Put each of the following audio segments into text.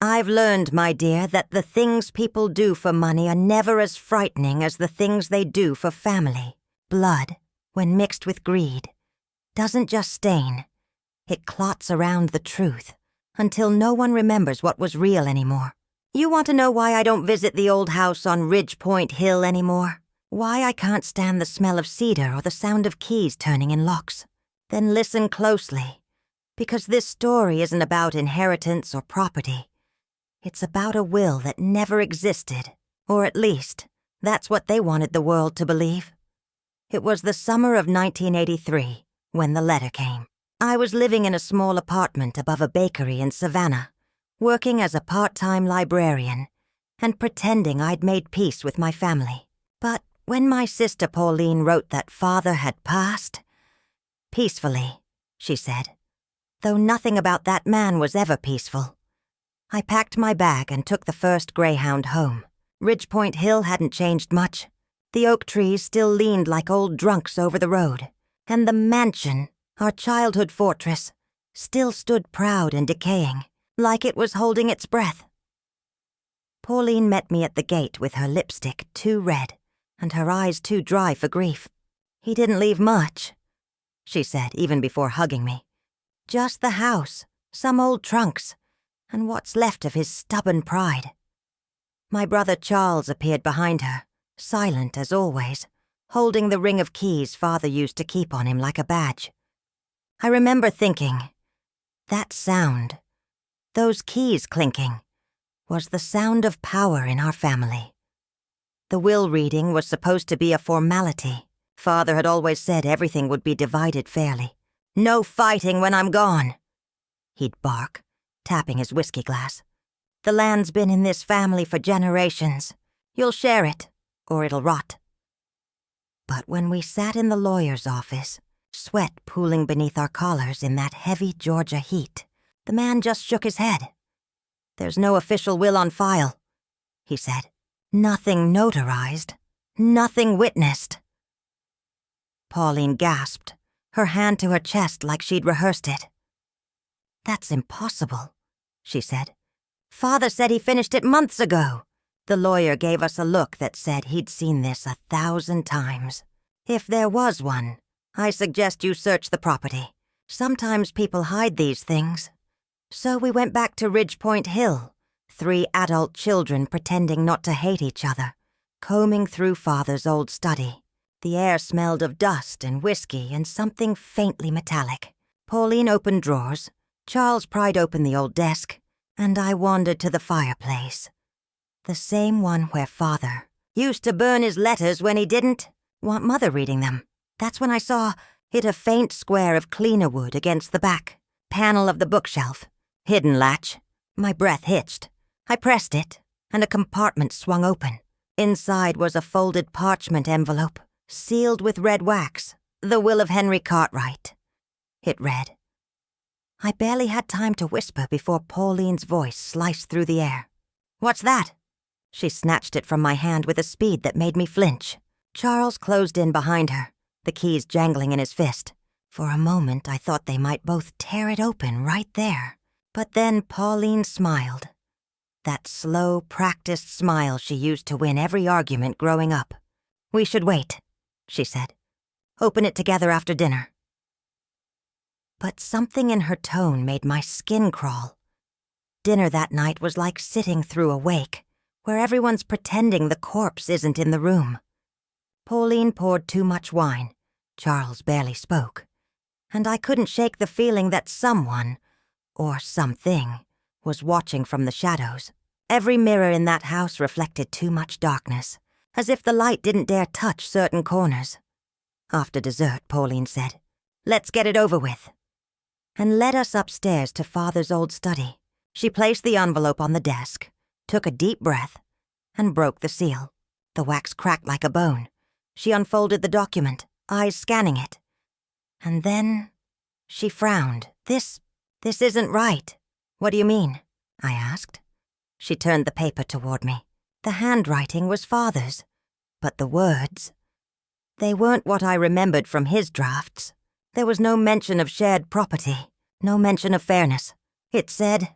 I've learned, my dear, that the things people do for money are never as frightening as the things they do for family. Blood, when mixed with greed, doesn't just stain. It clots around the truth until no one remembers what was real anymore. You want to know why I don't visit the old house on Ridge Point Hill anymore? Why I can't stand the smell of cedar or the sound of keys turning in locks? Then listen closely, because this story isn't about inheritance or property. It's about a will that never existed, or at least, that's what they wanted the world to believe. It was the summer of 1983 when the letter came. I was living in a small apartment above a bakery in Savannah, working as a part-time librarian and pretending I'd made peace with my family. But when my sister Pauline wrote that father had passed, peacefully, she said, though nothing about that man was ever peaceful, I packed my bag and took the first Greyhound home. Ridgepoint Hill hadn't changed much. The oak trees still leaned like old drunks over the road, and the mansion, our childhood fortress, still stood proud and decaying, like it was holding its breath. Pauline met me at the gate with her lipstick too red and her eyes too dry for grief. "He didn't leave much," she said, even before hugging me. "Just the house, some old trunks, and what's left of his stubborn pride." My brother Charles appeared behind her, silent as always, holding the ring of keys Father used to keep on him like a badge. I remember thinking, that sound, those keys clinking, was the sound of power in our family. The will reading was supposed to be a formality. Father had always said everything would be divided fairly. "No fighting when I'm gone," he'd bark, tapping his whiskey glass. "The land's been in this family for generations. You'll share it, or it'll rot." But when we sat in the lawyer's office, sweat pooling beneath our collars in that heavy Georgia heat, the man just shook his head. "There's no official will on file," he said. "Nothing notarized, nothing witnessed." Pauline gasped, her hand to her chest like she'd rehearsed it. "That's impossible," she said. "Father said he finished it months ago." The lawyer gave us a look that said he'd seen this 1,000 times. "If there was one, I suggest you search the property. Sometimes people hide these things." So we went back to Ridgepoint Hill, 3 adult children pretending not to hate each other, combing through Father's old study. The air smelled of dust and whiskey and something faintly metallic. Pauline opened drawers, Charles pried open the old desk, and I wandered to the fireplace. The same one where Father used to burn his letters when he didn't want Mother reading them. That's when I saw it, a faint square of cleaner wood against the back panel of the bookshelf. Hidden latch. My breath hitched. I pressed it, and a compartment swung open. Inside was a folded parchment envelope, sealed with red wax, the will of Henry Cartwright. It read. I barely had time to whisper before Pauline's voice sliced through the air. "What's that?" She snatched it from my hand with a speed that made me flinch. Charles closed in behind her, the keys jangling in his fist. For a moment I thought they might both tear it open right there. But then Pauline smiled. That slow, practiced smile she used to win every argument growing up. "We should wait," she said. "Open it together after dinner." But something in her tone made my skin crawl. Dinner that night was like sitting through a wake, where everyone's pretending the corpse isn't in the room. Pauline poured too much wine. Charles barely spoke. And I couldn't shake the feeling that someone, or something, was watching from the shadows. Every mirror in that house reflected too much darkness, as if the light didn't dare touch certain corners. After dessert, Pauline said, "Let's get it over with," and led us upstairs to Father's old study. She placed the envelope on the desk, took a deep breath, and broke the seal. The wax cracked like a bone. She unfolded the document, eyes scanning it. And then she frowned. This isn't right." "What do you mean?" I asked. She turned the paper toward me. The handwriting was Father's, but the words, they weren't what I remembered from his drafts. There was no mention of shared property, no mention of fairness. It said,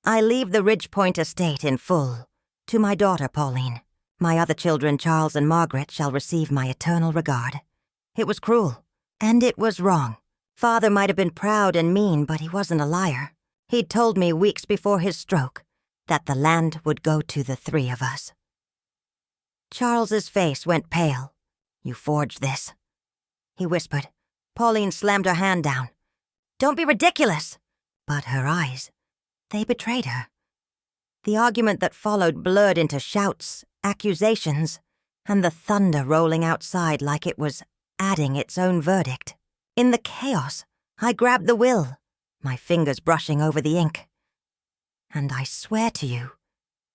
I leave the Ridgepoint estate in full to my daughter Pauline. My other children, Charles and Margaret, shall receive my eternal regard. It was cruel, and it was wrong. Father might have been proud and mean, but he wasn't a liar. He'd told me weeks before his stroke that the land would go to the three of us. Charles's face went pale. "You forged this," he whispered. Pauline slammed her hand down. "Don't be ridiculous!" But her eyes, they betrayed her. The argument that followed blurred into shouts, accusations, and the thunder rolling outside like it was adding its own verdict. In the chaos, I grabbed the will, my fingers brushing over the ink. And I swear to you,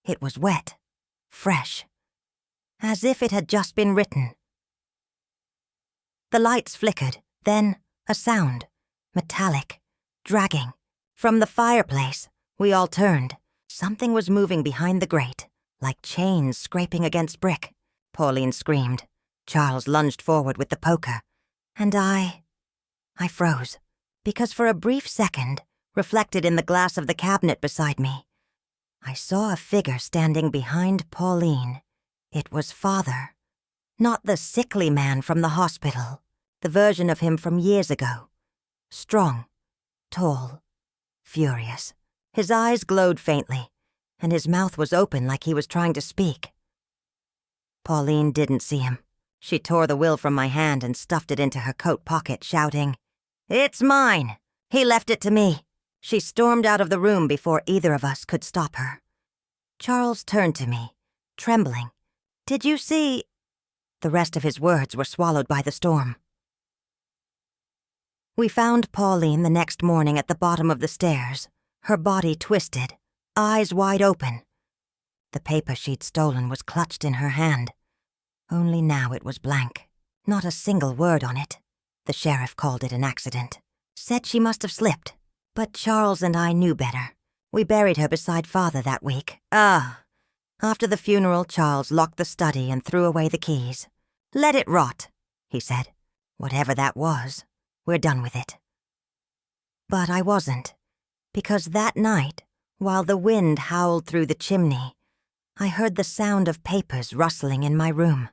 it was wet, fresh, as if it had just been written. The lights flickered, then a sound, metallic, dragging. From the fireplace, we all turned. Something was moving behind the grate, like chains scraping against brick. Pauline screamed. Charles lunged forward with the poker, and I froze, because for a brief second, reflected in the glass of the cabinet beside me, I saw a figure standing behind Pauline. It was Father. Not the sickly man from the hospital, the version of him from years ago. Strong, tall, furious. His eyes glowed faintly, and his mouth was open like he was trying to speak. Pauline didn't see him. She tore the will from my hand and stuffed it into her coat pocket, shouting, "It's mine! He left it to me!" She stormed out of the room before either of us could stop her. Charles turned to me, trembling. "Did you see—" The rest of his words were swallowed by the storm. We found Pauline the next morning at the bottom of the stairs, her body twisted, eyes wide open. The paper she'd stolen was clutched in her hand. Only now it was blank. Not a single word on it. The sheriff called it an accident. Said she must have slipped. But Charles and I knew better. We buried her beside Father that week. After the funeral, Charles locked the study and threw away the keys. "Let it rot," he said. "Whatever that was, we're done with it." But I wasn't, because that night, while the wind howled through the chimney, I heard the sound of papers rustling in my room.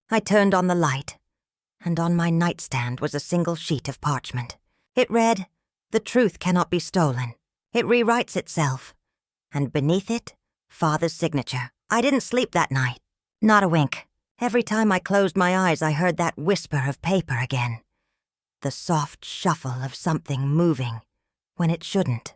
I turned on the light, and on my nightstand was a single sheet of parchment. It read, "The truth cannot be stolen. It rewrites itself." And beneath it, Father's signature. I didn't sleep that night. Not a wink. Every time I closed my eyes, I heard that whisper of paper again. The soft shuffle of something moving when it shouldn't.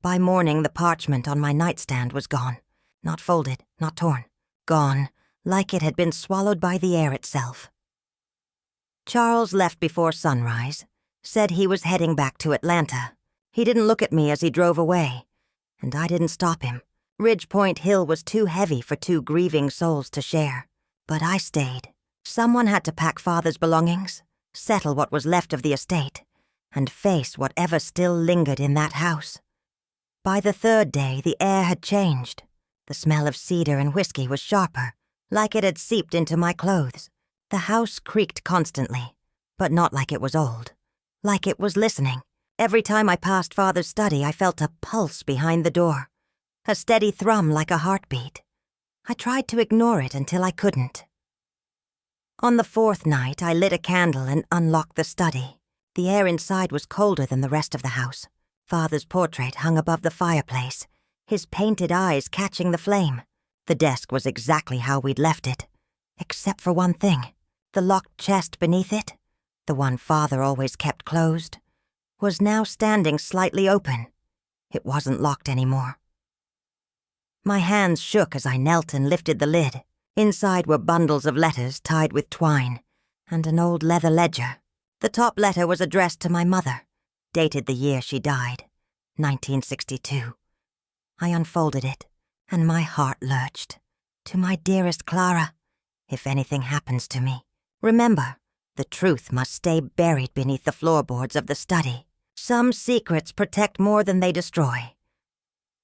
By morning, the parchment on my nightstand was gone. Not folded, not torn. Gone, like it had been swallowed by the air itself. Charles left before sunrise, said he was heading back to Atlanta. He didn't look at me as he drove away, and I didn't stop him. Ridgepoint Hill was too heavy for two grieving souls to share. But I stayed. Someone had to pack Father's belongings, settle what was left of the estate, and face whatever still lingered in that house. By the third day, the air had changed. The smell of cedar and whiskey was sharper, like it had seeped into my clothes. The house creaked constantly, but not like it was old. Like it was listening. Every time I passed Father's study, I felt a pulse behind the door. A steady thrum like a heartbeat. I tried to ignore it until I couldn't. On the fourth night, I lit a candle and unlocked the study. The air inside was colder than the rest of the house. Father's portrait hung above the fireplace, his painted eyes catching the flame. The desk was exactly how we'd left it, except for one thing. The locked chest beneath it, the one Father always kept closed, was now standing slightly open. It wasn't locked anymore. My hands shook as I knelt and lifted the lid. Inside were bundles of letters tied with twine, and an old leather ledger. The top letter was addressed to my mother, dated the year she died, 1962. I unfolded it, and my heart lurched. To my dearest Clara, if anything happens to me, remember, the truth must stay buried beneath the floorboards of the study. Some secrets protect more than they destroy.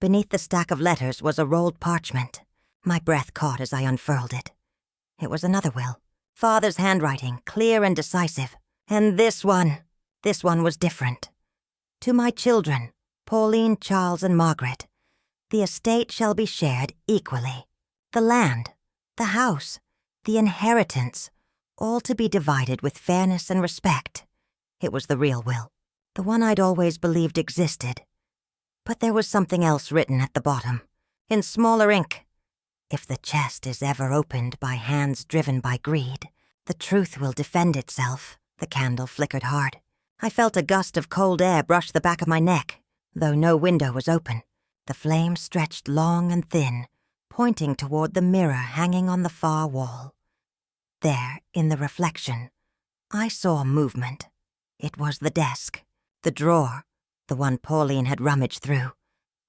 Beneath the stack of letters was a rolled parchment. My breath caught as I unfurled it. It was another will. Father's handwriting, clear and decisive. And this one was different. To my children, Pauline, Charles, and Margaret. The estate shall be shared equally. The land, the house, the inheritance, all to be divided with fairness and respect. It was the real will, the one I'd always believed existed. But there was something else written at the bottom, in smaller ink. If the chest is ever opened by hands driven by greed, the truth will defend itself. The candle flickered hard. I felt a gust of cold air brush the back of my neck, though no window was open. The flame stretched long and thin, pointing toward the mirror hanging on the far wall. There, in the reflection, I saw movement. It was the desk. The drawer, the one Pauline had rummaged through,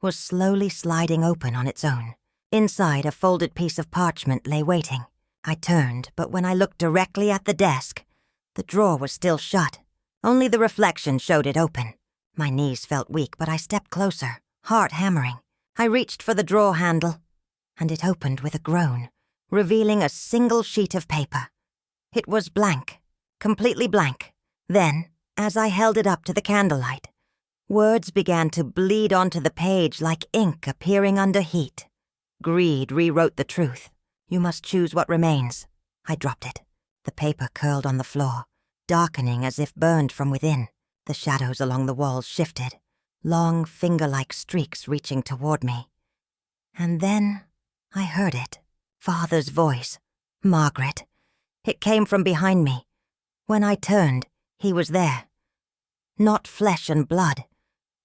was slowly sliding open on its own. Inside, a folded piece of parchment lay waiting. I turned, but when I looked directly at the desk, the drawer was still shut. Only the reflection showed it open. My knees felt weak, but I stepped closer, heart hammering. I reached for the drawer handle, and it opened with a groan, revealing a single sheet of paper. It was blank, completely blank. Then, as I held it up to the candlelight, words began to bleed onto the page like ink appearing under heat. Greed rewrote the truth. You must choose what remains. I dropped it. The paper curled on the floor, darkening as if burned from within. The shadows along the walls shifted, long finger-like streaks reaching toward me. And then I heard it. Father's voice. Margaret. It came from behind me. When I turned, he was there. Not flesh and blood,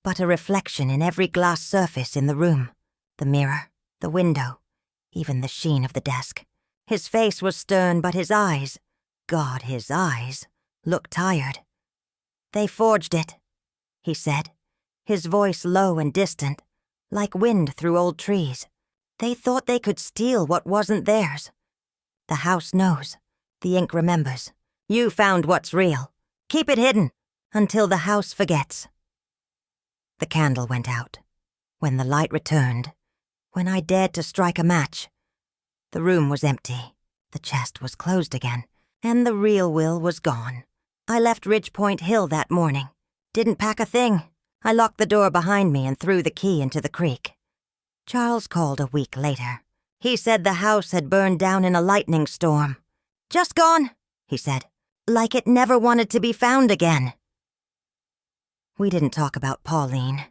but a reflection in every glass surface in the room. The mirror, the window, even the sheen of the desk. His face was stern, but his eyes, God, his eyes, looked tired. They forged it, he said, his voice low and distant, like wind through old trees. They thought they could steal what wasn't theirs. The house knows. The ink remembers. You found what's real. Keep it hidden until the house forgets. The candle went out. When the light returned, when I dared to strike a match, the room was empty. The chest was closed again, and the real will was gone. I left Ridgepoint Hill that morning. Didn't pack a thing. I locked the door behind me and threw the key into the creek. Charles called a week later. He said the house had burned down in a lightning storm. Just gone, he said, like it never wanted to be found again. We didn't talk about Pauline,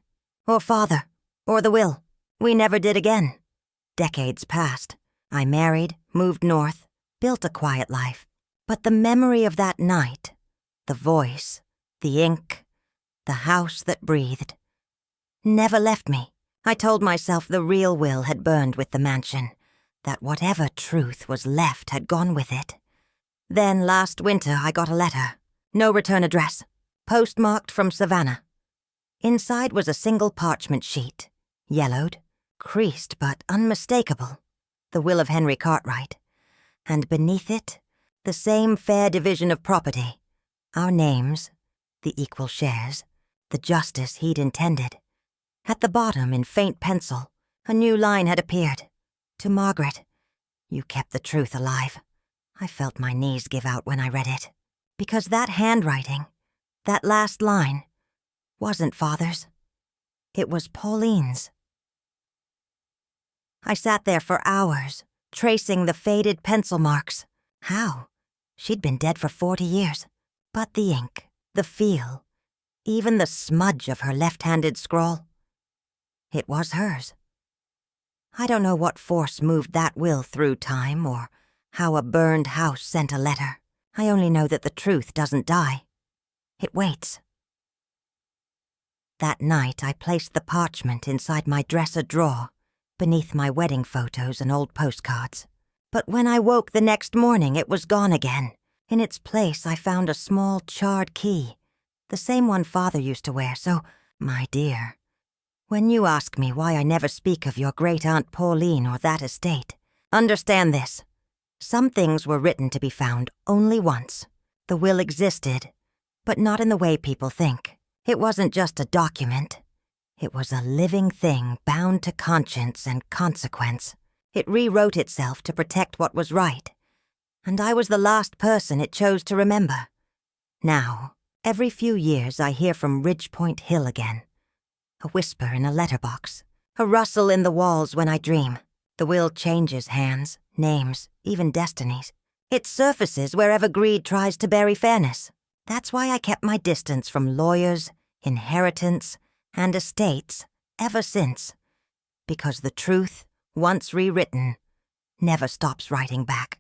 or Father, or the will. We never did again. Decades passed. I married, moved north, built a quiet life. But the memory of that night, the voice, the ink, the house that breathed, never left me. I told myself the real will had burned with the mansion, that whatever truth was left had gone with it. Then last winter I got a letter. No return address. Postmarked from Savannah. Inside was a single parchment sheet, yellowed, creased but unmistakable, the will of Henry Cartwright, and beneath it, the same fair division of property, our names, the equal shares, the justice he'd intended. At the bottom, in faint pencil, a new line had appeared. To Margaret, you kept the truth alive. I felt my knees give out when I read it, because that handwriting, that last line, wasn't Father's. It was Pauline's. I sat there for hours, tracing the faded pencil marks. How? She'd been dead for 40 years. But the ink, the feel, even the smudge of her left-handed scrawl, it was hers. I don't know what force moved that will through time or how a burned house sent a letter. I only know that the truth doesn't die. It waits. That night I placed the parchment inside my dresser drawer, beneath my wedding photos and old postcards. But when I woke the next morning, it was gone again. In its place, I found a small charred key, the same one Father used to wear. So, my dear, when you ask me why I never speak of your great-aunt Pauline or that estate, understand this. Some things were written to be found only once. The will existed, but not in the way people think. It wasn't just a document. It was a living thing bound to conscience and consequence. It rewrote itself to protect what was right, and I was the last person it chose to remember. Now, every few years I hear from Ridgepoint Hill again. a whisper in a letterbox, a rustle in the walls when I dream. The will changes hands, names, even destinies. It surfaces wherever greed tries to bury fairness. That's why I kept my distance from lawyers, inheritance, and estates ever since. Because the truth, once rewritten, never stops writing back.